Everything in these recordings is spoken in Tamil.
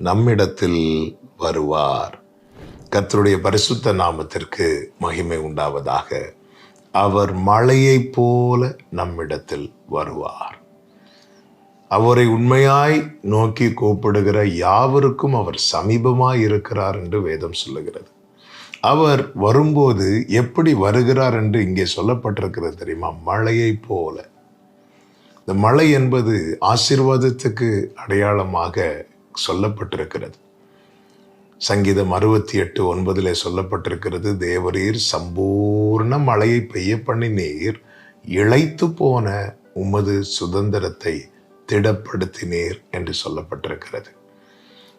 நம்மிடத்தில் வருவார். கர்த்தருடைய பரிசுத்த நாமத்திற்கு மகிமை உண்டாவதாக. அவர் மழையைப் போல நம்மிடத்தில் வருவார். அவரை உண்மையாய் நோக்கி கூப்பிடுகிற யாவருக்கும் அவர் சமீபமாய் இருக்கிறார் என்று வேதம் சொல்லுகிறது. அவர் வரும்போது எப்படி வருகிறார் என்று இங்கே சொல்லப்பட்டிருக்கிறது தெரியுமா? மழையைப் போல. இந்த மழை என்பது ஆசீர்வாதத்துக்கு அடையாளமாக சொல்லப்பட்டிருக்கிறது. சங்கீதம் 68:9 சொல்லப்பட்டிருக்கிறது, தேவரீர் சம்பூர்ண மழையை பெய்ய பண்ணினீர், இளைத்து போன உமது சுதந்திரத்தை திடப்படுத்தினீர் என்று சொல்லப்பட்டிருக்கிறது.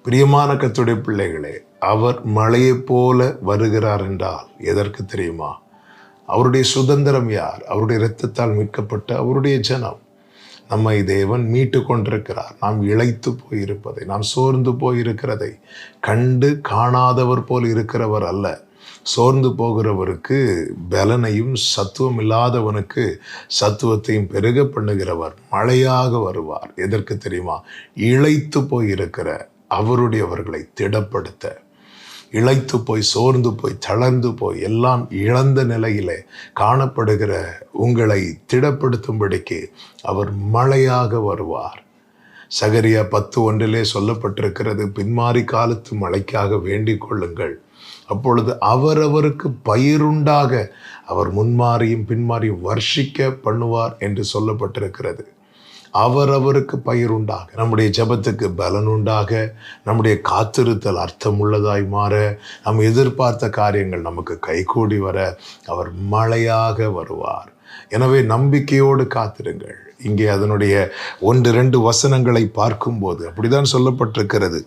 பிரியமான கர்த்தருடைய பிள்ளைகளே, அவர் மழையைப் போல வருகிறார் என்றால் எதற்கு தெரியுமா? அவருடைய சுதந்திரம் யார்? அவருடைய இரத்தத்தால் மீட்கப்பட்ட அவருடைய ஜனம். நம்மை தேவன் மீட்டு கொண்டிருக்கிறார். நாம் இளைத்து போயிருப்பதை, நாம் சோர்ந்து போயிருக்கிறதை கண்டு காணாதவர் போல் இருக்கிறவர் அல்ல. சோர்ந்து போகிறவருக்கு பலனையும், சத்துவம் இல்லாதவனுக்கு சத்துவத்தையும் பெருக பண்ணுகிறவர் மழையாக வருவார். எதற்கு தெரியுமா? இளைத்து போயிருக்கிற அவருடையவர்களை திடப்படுத்த. இளைத்து போய், சோர்ந்து போய், தளர்ந்து போய், எல்லாம் இழந்த நிலையிலே காணப்படுகிற உங்களை திடப்படுத்தும்படிக்கு அவர் மழையாக வருவார். சகரியா 10:1 சொல்லப்பட்டிருக்கிறது, பின்மாறி காலத்து மழைக்காக வேண்டிக் கொள்ளுங்கள், அப்பொழுது அவரவருக்கு பயிருண்டாக அவர் முன்மாறியும் பின்மாறியும் வர்ஷிக்க பண்ணுவார் என்று சொல்லப்பட்டிருக்கிறது. அவரவருக்கு பயிர் உண்டாக, நம்முடைய ஜெபத்துக்கு பலன் உண்டாக, நம்முடைய காத்திருத்தல் அர்த்தம் உள்ளதாய் மாற, நாம் எதிர்பார்த்த காரியங்கள் நமக்கு கைகூடி வர அவர் மழையாக வருவார். எனவே நம்பிக்கையோடு காத்திருங்கள். இங்கே அதனுடைய 1-2 வசனங்களை பார்க்கும்போது அப்படிதான் சொல்லப்பட்டிருக்கிறது.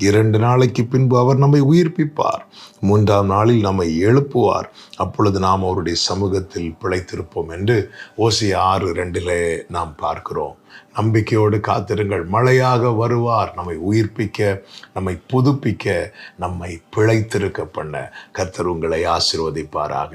2 நாளைக்கு பின்பு அவர் நம்மை உயிர்ப்பிப்பார், 3ஆம் நாளில் நம்மை எழுப்புவார், அப்பொழுது நாம் அவருடைய சமூகத்தில் பிழைத்திருப்போம் என்று ஓசியா 6:2 நாம் பார்க்கிறோம். நம்பிக்கையோடு காத்திருங்கள். மழையாக வருவார், நம்மை உயிர்ப்பிக்க, நம்மை புதுப்பிக்க, நம்மை பிழைத்திருக்க பண்ண. கர்த்தர் உங்களை ஆசீர்வதிப்பாராக.